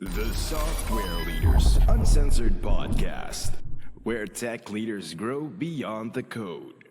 The Software Leaders Uncensored podcast, where tech leaders grow beyond the code.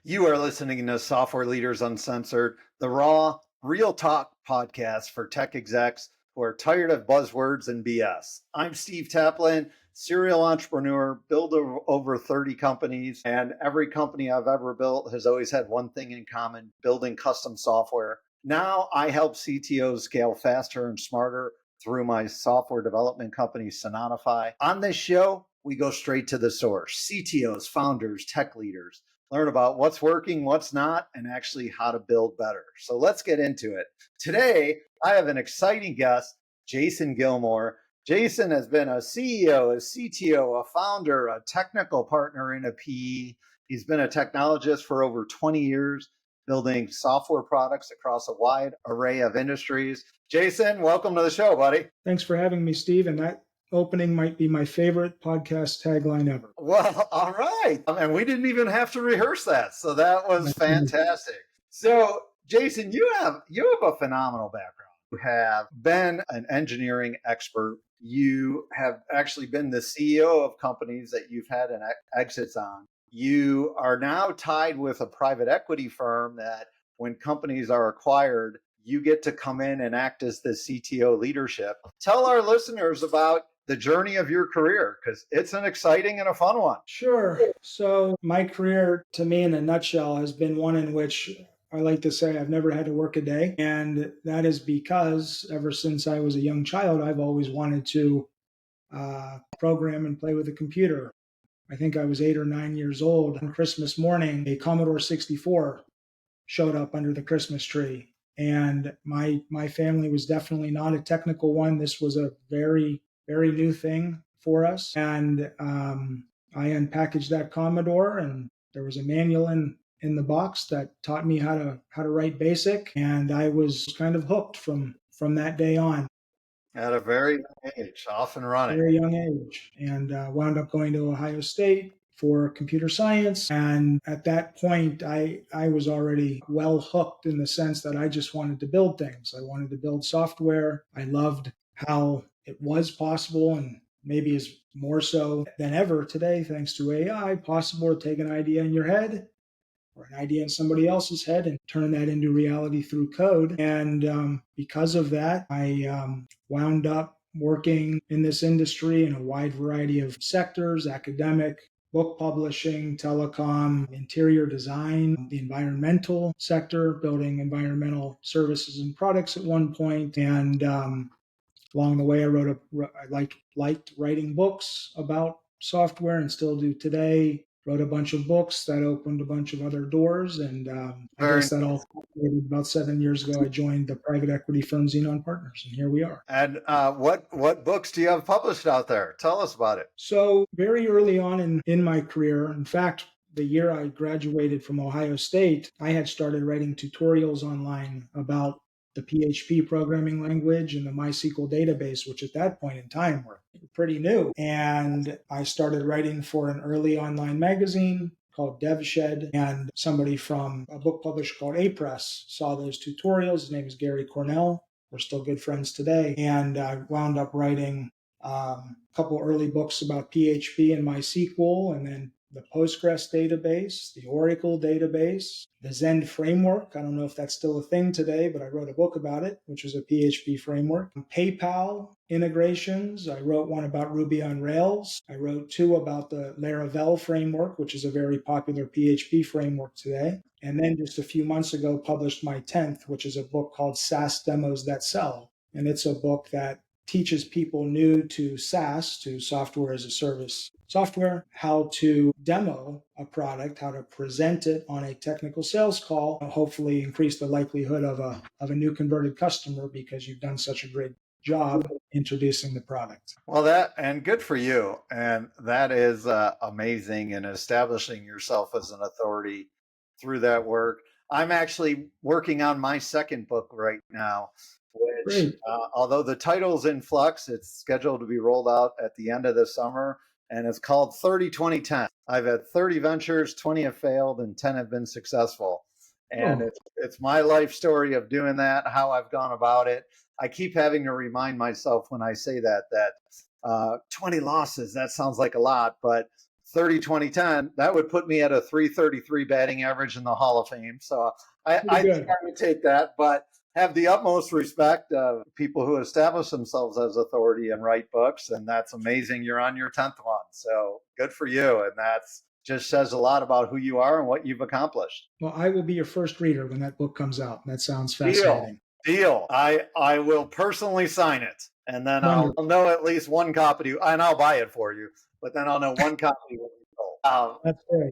You are listening to Software Leaders Uncensored, the raw, real talk podcast for tech execs who are tired of buzzwords and BS. I'm Steve Taplin, serial entrepreneur, builder of over 30 companies, and every company I've ever built has always had one thing in common: building custom software. Now I help CTOs scale faster and smarter through my software development company, Sonotify. On this show, we go straight to the source. CTOs, founders, tech leaders learn about what's working, what's not, and actually how to build better. So let's get into it. Today, I have an exciting guest, Jason Gilmore. Jason has been a CEO, a CTO, a founder, a technical partner in a PE. He's been a technologist for over 20 years, building software products across a wide array of industries. Jason, welcome to the show, buddy. Thanks for having me, Steve. And that opening might be my favorite podcast tagline ever. Well, all right. And we didn't even have to rehearse that. So that was fantastic. So, Jason, you have a phenomenal background. You have been an engineering expert. You have actually been the CEO of companies that you've had an exits on. You are now tied with a private equity firm that when companies are acquired, you get to come in and act as the CTO leadership. Tell our listeners about the journey of your career, because it's an exciting and a fun one. Sure. So my career, to me, in a nutshell, has been one in which I like to say I've never had to work a day. And that is because ever since I was a young child, I've always wanted to program and play with a computer. I think I was 8 or 9 years old. On Christmas morning, a Commodore 64 showed up under the Christmas tree. And my family was definitely not a technical one. This was a very, very new thing for us. And I unpackaged that Commodore, and there was a manual in the box that taught me how to write BASIC. And I was kind of hooked from that day on. At a very young age, off and running. Very young age, and wound up going to Ohio State for computer science. And at that point, I was already well hooked in the sense that I just wanted to build things. I wanted to build software. I loved how it was possible, and maybe is more so than ever today, thanks to AI, possible to take an idea in your head or an idea in somebody else's head and turn that into reality through code. And because of that, I wound up working in this industry in a wide variety of sectors: academic, book publishing, telecom, interior design, the environmental sector, building environmental services and products at one point. And along the way, I liked writing books about software and still do today. Wrote a bunch of books that opened a bunch of other doors. And I guess that all started about 7 years ago. I joined the private equity firm Xenon Partners, and here we are. And what books do you have published out there? Tell us about it. So very early on in my career, in fact, the year I graduated from Ohio State, I had started writing tutorials online about the PHP programming language and the MySQL database, which at that point in time were pretty new. And I started writing for an early online magazine called DevShed, and somebody from a book publisher called A-Press saw those tutorials. His name is Gary Cornell. We're still good friends today. And I wound up writing a couple early books about PHP and MySQL, and then the Postgres database, the Oracle database, the Zend framework. I don't know if that's still a thing today, but I wrote a book about it, which was a PHP framework. PayPal integrations. I wrote one about Ruby on Rails. I wrote 2 about the Laravel framework, which is a very popular PHP framework today. And then just a few months ago, published my 10th, which is a book called SaaS Demos That Sell. And it's a book that teaches people new to SaaS, to software as a service software, how to demo a product, how to present it on a technical sales call, hopefully increase the likelihood of a new converted customer because you've done such a great job introducing the product. Well, and good for you. And that is amazing, in establishing yourself as an authority through that work. I'm actually working on my second book right now, which, although the title's in flux, it's scheduled to be rolled out at the end of the summer. And it's called 30-20-10. I've had 30 ventures, 20 have failed, and 10 have been successful. And it's my life story of doing that, how I've gone about it. I keep having to remind myself when I say that 20 losses, that sounds like a lot, but 30, 20, 10, that would put me at a 333 batting average in the Hall of Fame. So I think I would take that, but have the utmost respect of people who establish themselves as authority and write books. And that's amazing. You're on your 10th one. So good for you. And that's just says a lot about who you are and what you've accomplished. Well, I will be your first reader when that book comes out. That sounds fascinating. Deal. I will personally sign it. And then Wonderful. I'll know at least one copy, and I'll buy it for you. But then I'll know one copy will be sold. That's great.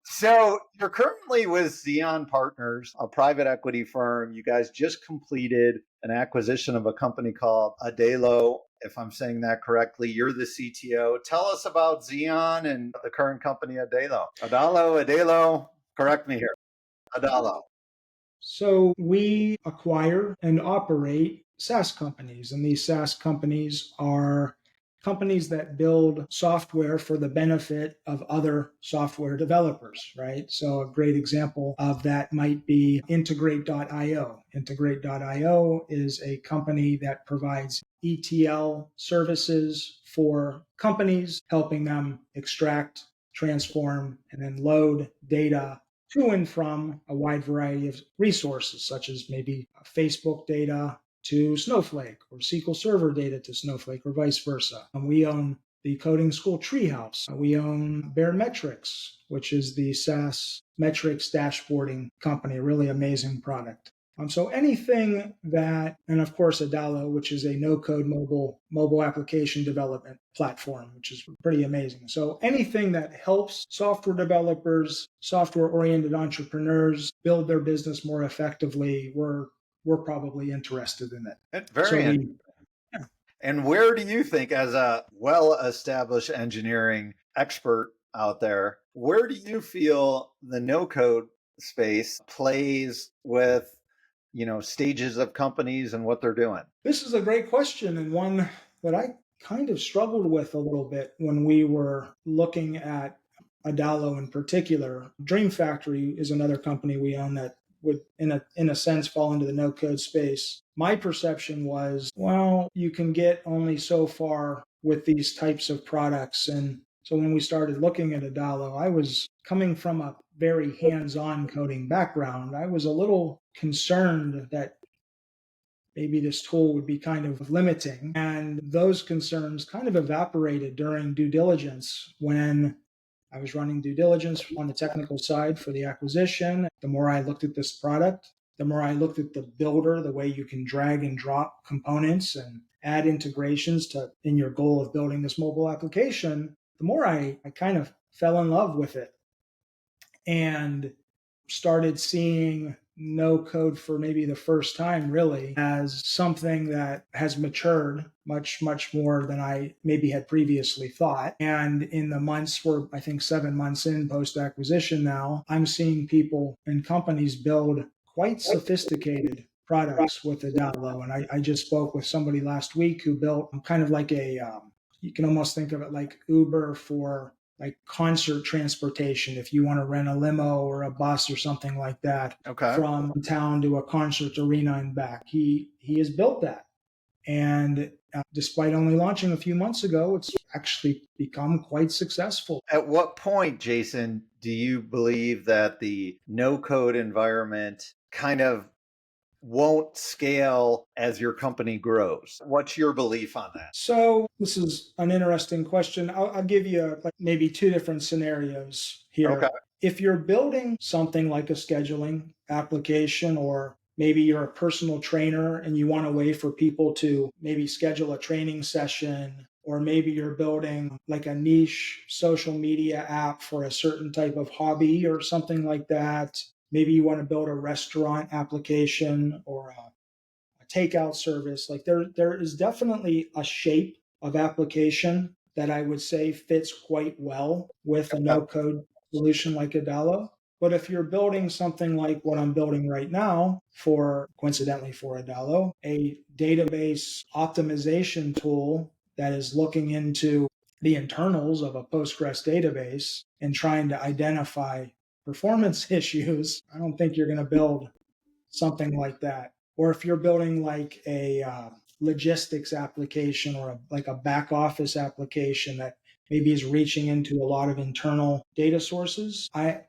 So you're currently with Xenon Partners, a private equity firm. You guys just completed an acquisition of a company called Adalo. If I'm saying that correctly, you're the CTO. Tell us about Xenon and the current company Adalo. Adalo, correct me here. Adalo. So we acquire and operate SaaS companies, and these SaaS companies are companies that build software for the benefit of other software developers, right? So a great example of that might be Integrate.io. Integrate.io is a company that provides ETL services for companies, helping them extract, transform, and then load data to and from a wide variety of resources, such as maybe Facebook data to Snowflake or SQL Server data to Snowflake or vice versa. And we own the Coding School Treehouse. We own Baremetrics, which is the SaaS metrics dashboarding company, a really amazing product. So anything that, and of course Adalo, which is a no-code mobile application development platform, which is pretty amazing. So anything that helps software developers, software-oriented entrepreneurs build their business more effectively, we're probably interested in it. Very interesting. And where do you think, as a well-established engineering expert out there, where do you feel the no-code space plays with stages of companies and what they're doing? This is a great question, and one that I kind of struggled with a little bit when we were looking at Adalo in particular. Dream Factory is another company we own that would, in a sense, fall into the no-code space. My perception was, well, you can get only so far with these types of products. And so when we started looking at Adalo, I was coming from a very hands-on coding background. I was a little concerned that maybe this tool would be kind of limiting. And those concerns kind of evaporated during due diligence when I was running due diligence on the technical side for the acquisition. The more I looked at this product, the more I looked at the builder, the way you can drag and drop components and add integrations in your goal of building this mobile application, the more I kind of fell in love with it and started seeing no code for maybe the first time really as something that has matured much, much more than I maybe had previously thought. And in the months, we're I think 7 months in post-acquisition now, I'm seeing people and companies build quite sophisticated products with Adalo. And I just spoke with somebody last week who built kind of like you can almost think of it like Uber for like concert transportation, if you want to rent a limo or a bus or something like that, from town to a concert arena and back. He has built that. And despite only launching a few months ago, it's actually become quite successful. At what point, Jason, do you believe that the no-code environment kind of won't scale as your company grows? What's your belief on that? So this is an interesting question. I'll give you maybe two different scenarios here. Okay. If you're building something like a scheduling application, or maybe you're a personal trainer and you want a way for people to maybe schedule a training session, or maybe you're building like a niche social media app for a certain type of hobby or something like that. Maybe you want to build a restaurant application or a takeout service. Like there is definitely a shape of application that I would say fits quite well with a no-code solution like Adalo. But if you're building something like what I'm building right now coincidentally for Adalo, a database optimization tool that is looking into the internals of a Postgres database and trying to identify performance issues, I don't think you're going to build something like that. Or if you're building like a logistics application or like a back office application that maybe is reaching into a lot of internal data sources, I'm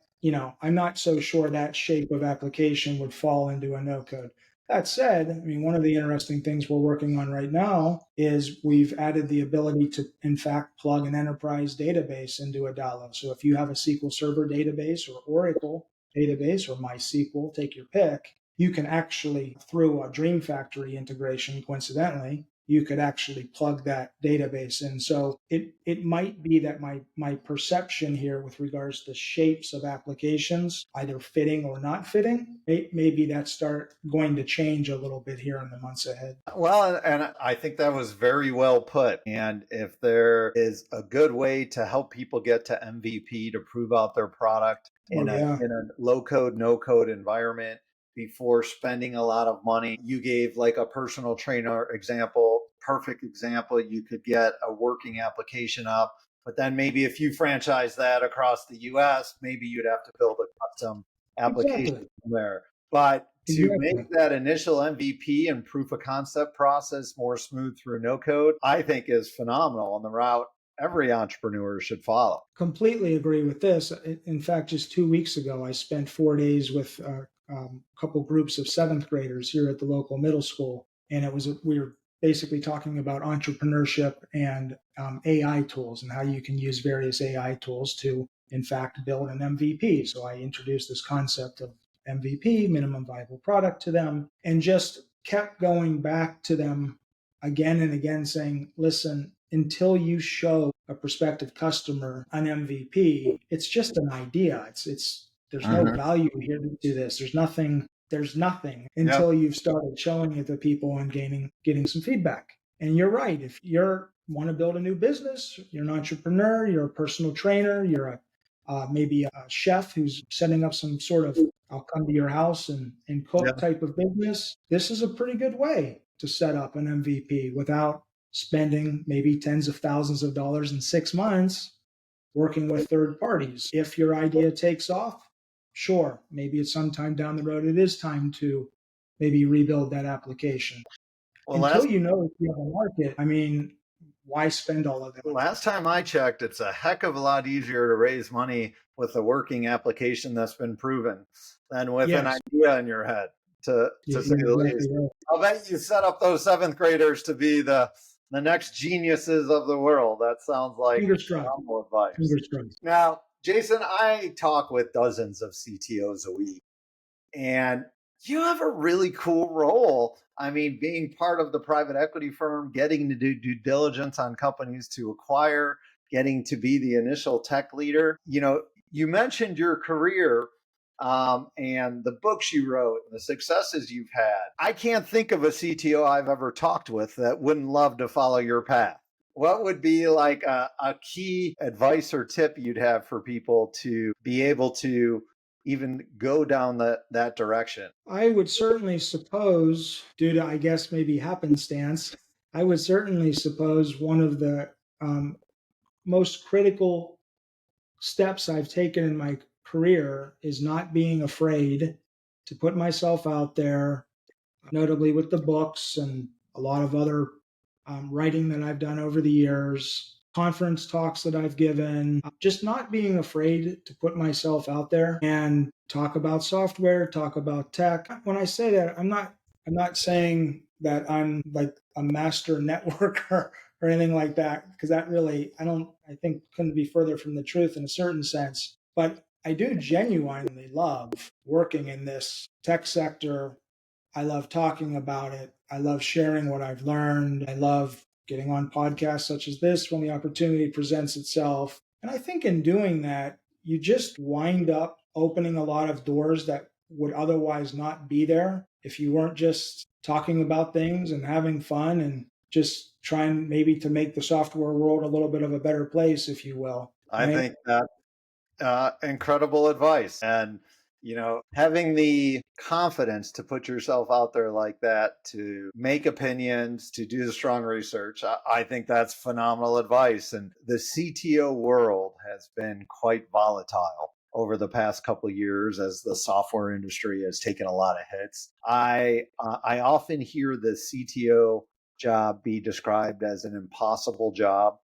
not so sure that shape of application would fall into a no code. That said, I mean, one of the interesting things we're working on right now is we've added the ability to, in fact, plug an enterprise database into Adalo. So if you have a SQL Server database or Oracle database or MySQL, take your pick, you can actually, through a Dream Factory integration, coincidentally, you could actually plug that database in. So it might be that my perception here with regards to shapes of applications, either fitting or not fitting, maybe that start going to change a little bit here in the months ahead. Well, and I think that was very well put. And if there is a good way to help people get to MVP to prove out their product in a low code, no code environment before spending a lot of money, you gave like a personal trainer example, perfect example. You could get a working application up, but then maybe if you franchise that across the US, maybe you'd have to build a custom application there. But to make that initial MVP and proof of concept process more smooth through no code, I think is phenomenal on the route every entrepreneur should follow. Completely agree with this. In fact, just 2 weeks ago, I spent 4 days with a couple groups of seventh graders here at the local middle school. And we were basically talking about entrepreneurship and AI tools and how you can use various AI tools to, in fact, build an MVP. So I introduced this concept of MVP, minimum viable product, to them, and just kept going back to them again and again saying, listen, until you show a prospective customer an MVP, it's just an idea. There's no value here to this. There's nothing until you've started showing it to people and getting some feedback. And you're right. If you want to build a new business, you're an entrepreneur, you're a personal trainer, you're maybe a chef who's setting up some sort of I'll come to your house and cook type of business. This is a pretty good way to set up an MVP without spending maybe tens of thousands of dollars in 6 months working with third parties. If your idea takes off, sure, maybe at some time down the road, it is time to maybe rebuild that application. Well, until you know if you have a market, I mean, why spend all of that? Last time I checked, it's a heck of a lot easier to raise money with a working application that's been proven than with an idea in your head, to say the least. Right. I'll bet you set up those seventh graders to be the next geniuses of the world. That sounds like phenomenal advice. Now, Jason, I talk with dozens of CTOs a week, and you have a really cool role. I mean, being part of the private equity firm, getting to do due diligence on companies to acquire, getting to be the initial tech leader. You know, you mentioned your career and the books you wrote and the successes you've had. I can't think of a CTO I've ever talked with that wouldn't love to follow your path. What would be like a key advice or tip you'd have for people to be able to even go down that direction? I would certainly suppose, due to, I guess, maybe happenstance, I would certainly suppose one of the most critical steps I've taken in my career is not being afraid to put myself out there, notably with the books and a lot of other writing that I've done over the years, conference talks that I've given, just not being afraid to put myself out there and talk about software, talk about tech. When I say that, I'm not saying that I'm like a master networker or anything like that, because that really, I think couldn't be further from the truth in a certain sense. But I do genuinely love working in this tech sector. I love talking about it. I love sharing what I've learned. I love getting on podcasts such as this when the opportunity presents itself. And I think in doing that, you just wind up opening a lot of doors that would otherwise not be there if you weren't just talking about things and having fun and just trying maybe to make the software world a little bit of a better place, if you will. I think that incredible advice. And you know, having the confidence to put yourself out there like that, to make opinions, to do the strong research, I think that's phenomenal advice. And the CTO world has been quite volatile over the past couple of years as the software industry has taken a lot of hits. I often hear the CTO job be described as an impossible job,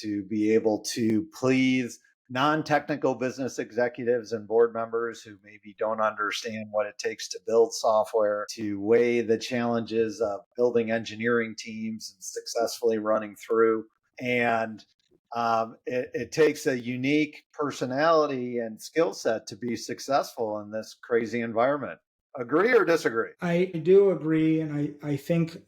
to be able to please non-technical business executives and board members who maybe don't understand what it takes to build software, to weigh the challenges of building engineering teams and successfully running through. And it takes a unique personality and skill set to be successful in this crazy environment. Agree or disagree? I do agree. And I think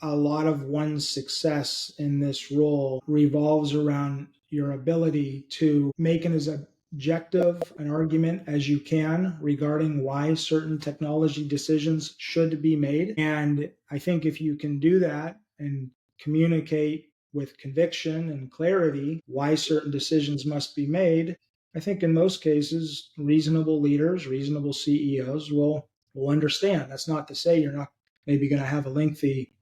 a lot of one's success in this role revolves around your ability to make an as objective an argument as you can regarding why certain technology decisions should be made. And I think if you can do that and communicate with conviction and clarity why certain decisions must be made, I think in most cases, reasonable leaders, reasonable CEOs will understand. That's not to say you're not maybe going to have a lengthy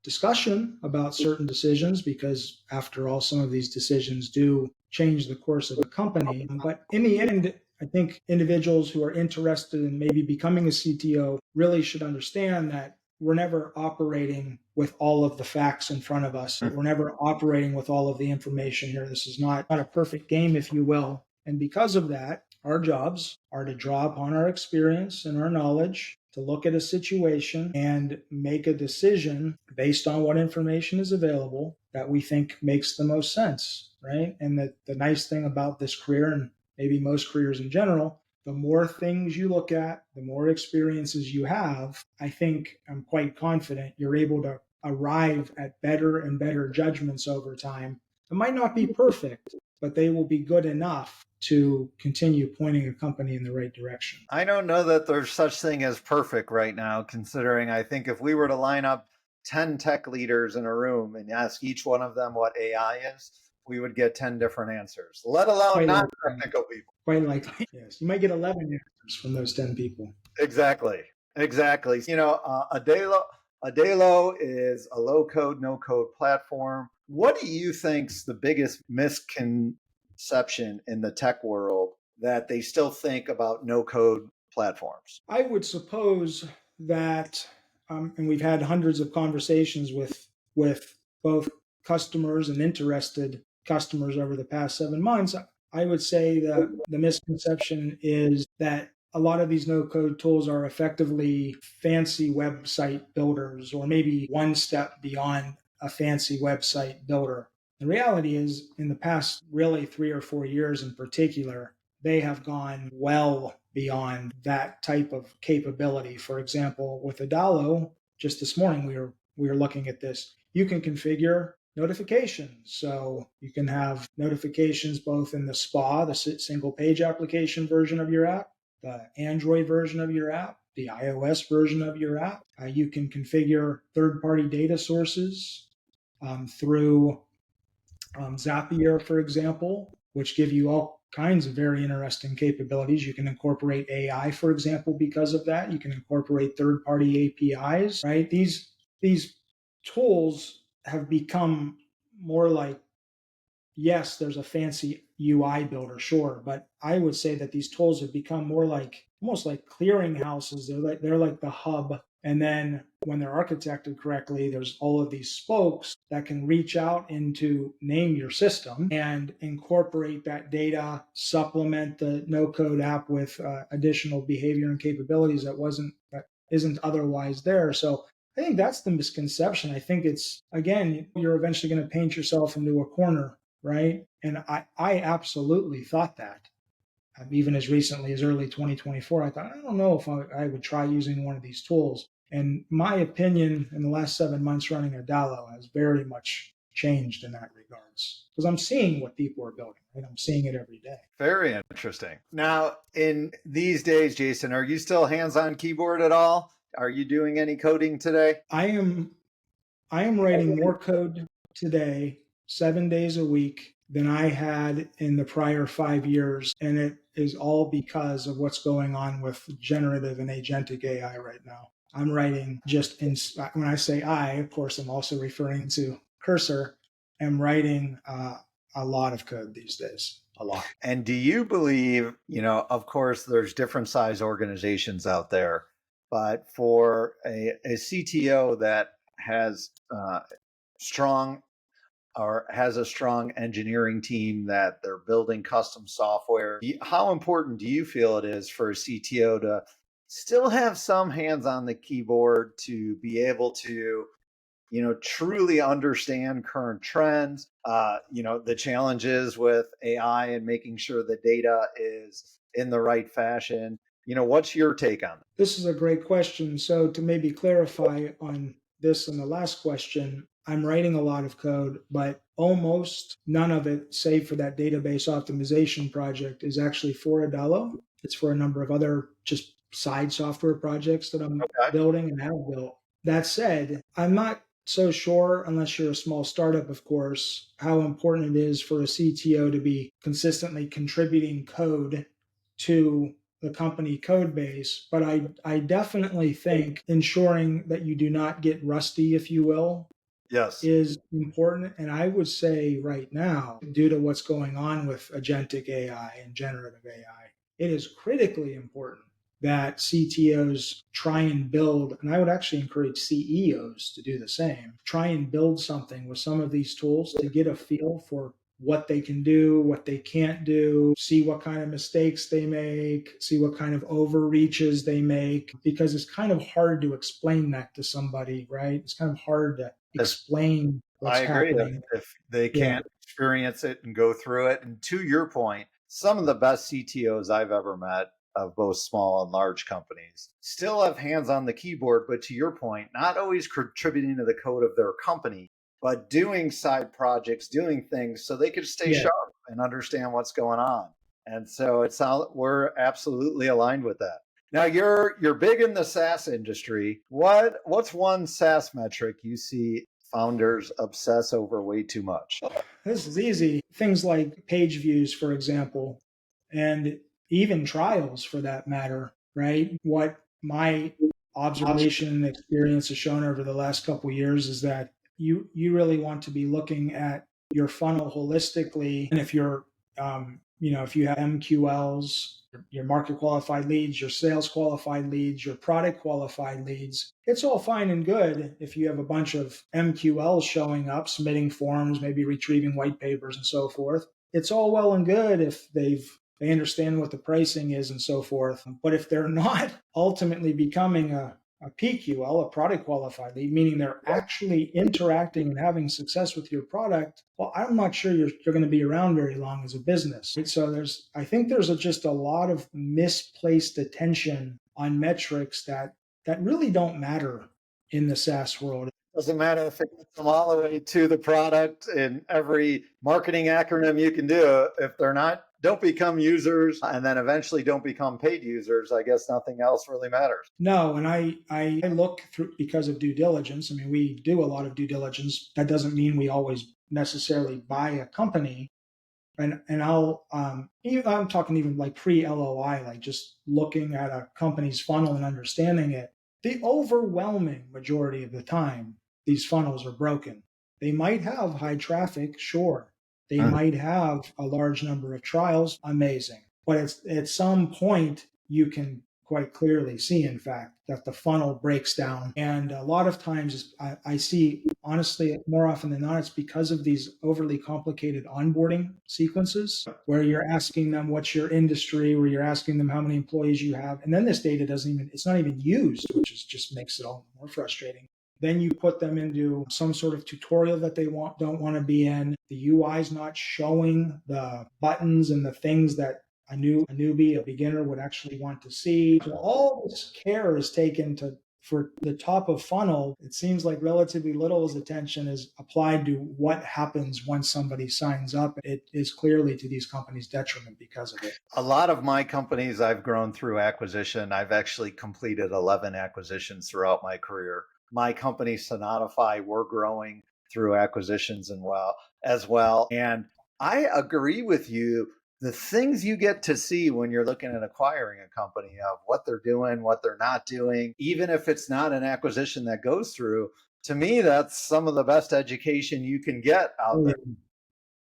discussion about certain decisions, because after all, some of these decisions do change the course of a company. But in the end, I think individuals who are interested in maybe becoming a CTO really should understand that we're never operating with all of the facts in front of us. We're never operating with all of the information here. This is not a perfect game, if you will. And because of that, our jobs are to draw upon our experience and our knowledge to look at a situation and make a decision based on what information is available that we think makes the most sense, right? And the nice thing about this career, and maybe most careers in general, the more things you look at, the more experiences you have, I think I'm quite confident you're able to arrive at better and better judgments over time. It might not be perfect, but they will be good enough to continue pointing a company in the right direction. I don't know that there's such thing as perfect right now, considering I think if we were to line up 10 tech leaders in a room and ask each one of them what AI is, we would get 10 different answers, let alone non-technical people. Quite likely, yes. You might get 11 answers from those 10 people. Exactly. You know, Adalo is a low-code, no-code platform. What do you think's the biggest misconception in the tech world that they still think about no-code platforms? I would suppose that, and we've had hundreds of conversations with both customers and interested customers over the past 7 months. I would say that the misconception is that a lot of these no-code tools are effectively fancy website builders, or maybe one step beyond a fancy website builder. The reality is, in the past really 3 or 4 years in particular, they have gone well beyond that type of capability. For example, with Adalo, just this morning we were looking at this. You can configure notifications. So you can have notifications both in the SPA, the single page application version of your app, the Android version of your app, the iOS version of your app. You can configure third-party data sources through Zapier, for example, which give you all kinds of very interesting capabilities. You can incorporate AI, for example, because of that. You can incorporate third-party APIs, right? These tools have become more like, yes, there's a fancy UI builder, sure, but I would say that these tools have become more like almost like clearinghouses. They're like the hub. And then when they're architected correctly, there's all of these spokes that can reach out into name your system and incorporate that data, supplement the no-code app with additional behavior and capabilities that isn't otherwise there. So I think that's the misconception. I think it's, again, you're eventually going to paint yourself into a corner, right? And I absolutely thought that. Even as recently as early 2024, I thought, I don't know if I would try using one of these tools. And my opinion in the last 7 months running Adalo has very much changed in that regards, because I'm seeing what people are building, right? I'm seeing it every day. Very interesting. Now, in these days, Jason, are you still hands-on keyboard at all? Are you doing any coding today? I am writing more code today, 7 days a week, than I had in the prior 5 years. And it is all because of what's going on with generative and agentic AI right now. I'm writing when I say I, of course, I'm also referring to Cursor. I'm writing a lot of code these days, a lot. And do you believe, of course, there's different size organizations out there, but for a CTO that has strong or has a strong engineering team that they're building custom software. How important do you feel it is for a CTO to still have some hands on the keyboard to be able to, truly understand current trends, the challenges with AI and making sure the data is in the right fashion? What's your take on it? This is a great question. So, to maybe clarify on this and the last question, I'm writing a lot of code, but almost none of it, save for that database optimization project, is actually for Adalo. It's for a number of other just side software projects that I'm Okay. building and have built. That said, I'm not so sure, unless you're a small startup, of course, how important it is for a CTO to be consistently contributing code to the company code base. But I definitely think ensuring that you do not get rusty, if you will, Yes. is important. And I would say right now, due to what's going on with agentic AI and generative AI, it is critically important that CTOs try and build, and I would actually encourage CEOs to do the same, try and build something with some of these tools to get a feel for what they can do, what they can't do, see what kind of mistakes they make, see what kind of overreaches they make, because it's kind of hard to explain that to somebody, right? It's kind of hard to explain what's I agree. happening. If they Yeah. can't experience it and go through it. And to your point, some of the best CTOs I've ever met of both small and large companies still have hands on the keyboard, but to your point, not always contributing to the code of their company, but doing side projects, doing things so they could stay Yeah. sharp and understand what's going on. And so we're absolutely aligned with that. Now you're big in the SaaS industry. What's one SaaS metric you see founders obsess over way too much? This is easy. Things like page views, for example, and even trials for that matter, right? What my observation and experience has shown over the last couple of years is that you really want to be looking at your funnel holistically. And if you have MQLs, your market qualified leads, your sales qualified leads, your product qualified leads, it's all fine and good if you have a bunch of MQLs showing up, submitting forms, maybe retrieving white papers and so forth. It's all well and good if they understand what the pricing is and so forth. But if they're not ultimately becoming a PQL, a product qualified lead, meaning they're actually interacting and having success with your product, well, I'm not sure you're going to be around very long as a business. So I think there's just a lot of misplaced attention on metrics that really don't matter in the SaaS world. Doesn't matter if it gets them all the way to the product in every marketing acronym you can do. If they're don't become users and then eventually don't become paid users, I guess nothing else really matters. No, and I look through because of due diligence. I mean, we do a lot of due diligence. That doesn't mean we always necessarily buy a company. And I'm talking even like pre-LOI, like just looking at a company's funnel and understanding it. The overwhelming majority of the time, these funnels are broken. They might have high traffic, sure. They might have a large number of trials, amazing. But at some point, you can quite clearly see, in fact, that the funnel breaks down. And a lot of times I see, honestly, more often than not, it's because of these overly complicated onboarding sequences where you're asking them what's your industry, where you're asking them how many employees you have. And then this data it's not even used, which just makes it all more frustrating. Then you put them into some sort of tutorial that they don't want to be in. The UI is not showing the buttons and the things that a newbie, a beginner would actually want to see. So all this care is taken for the top of funnel. It seems like relatively little attention is applied to what happens once somebody signs up. It is clearly to these companies' detriment because of it. A lot of my companies I've grown through acquisition. I've actually completed 11 acquisitions throughout my career. My company, Sonatify, we're growing through acquisitions as well. And I agree with you. The things you get to see when you're looking at acquiring a company of what they're doing, what they're not doing, even if it's not an acquisition that goes through, to me, that's some of the best education you can get out there.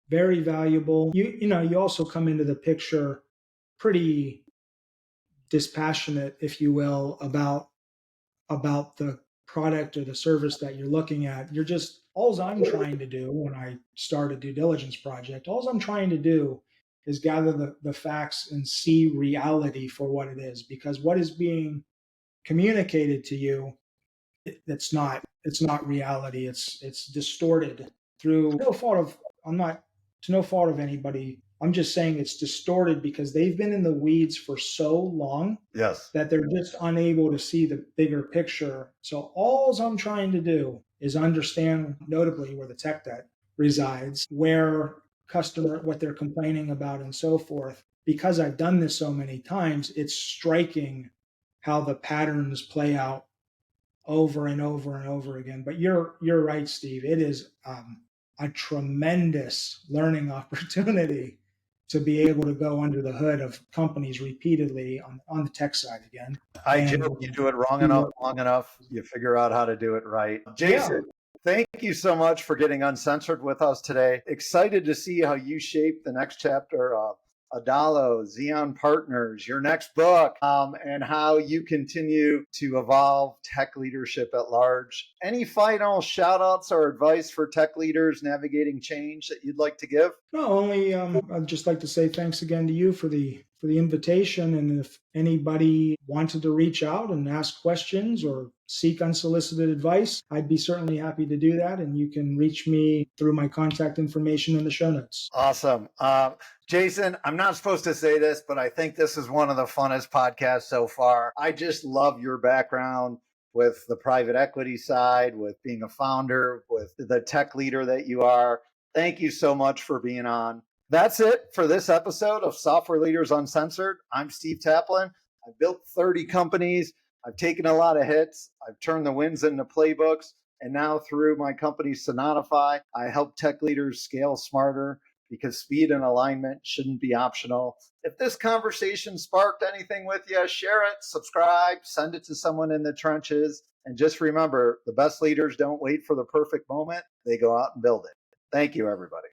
Very valuable. You also come into the picture pretty dispassionate, if you will, about the product or the service that you're looking at. You're just, all I'm trying to do when I start a due diligence project, all I'm trying to do is gather the facts and see reality for what it is, because what is being communicated to you, it's not reality. It's distorted through no fault of, I'm not, to no fault of anybody. I'm just saying it's distorted because they've been in the weeds for so long Yes. that they're just unable to see the bigger picture. So all I'm trying to do is understand, notably where the tech debt resides, where customer, what they're complaining about, and so forth. Because I've done this so many times, it's striking how the patterns play out over and over and over again. But you're right, Steve. It is a tremendous learning opportunity to be able to go under the hood of companies repeatedly on the tech side again. I And joke, you do it wrong see enough, what- long enough, you figure out how to do it right. yeah, Jason, thank you so much for getting uncensored with us today. Excited to see how you shape the next chapter of Adalo, Xenon Partners, your next book, and how you continue to evolve tech leadership at large. Any final shout outs or advice for tech leaders navigating change that you'd like to give? no, only I'd just like to say thanks again to you for the invitation. And if anybody wanted to reach out and ask questions or seek unsolicited advice, I'd be certainly happy to do that. And you can reach me through my contact information in the show notes. Awesome. Jason, I'm not supposed to say this, but I think this is one of the funnest podcasts so far. I just love your background with the private equity side, with being a founder, with the tech leader that you are. Thank you so much for being on. That's it for this episode of Software Leaders Uncensored. I'm Steve Taplin. I've built 30 companies. I've taken a lot of hits. I've turned the wins into playbooks. And now through my company, Sonotify, I help tech leaders scale smarter because speed and alignment shouldn't be optional. If this conversation sparked anything with you, share it, subscribe, send it to someone in the trenches. And just remember, the best leaders don't wait for the perfect moment. They go out and build it. Thank you, everybody.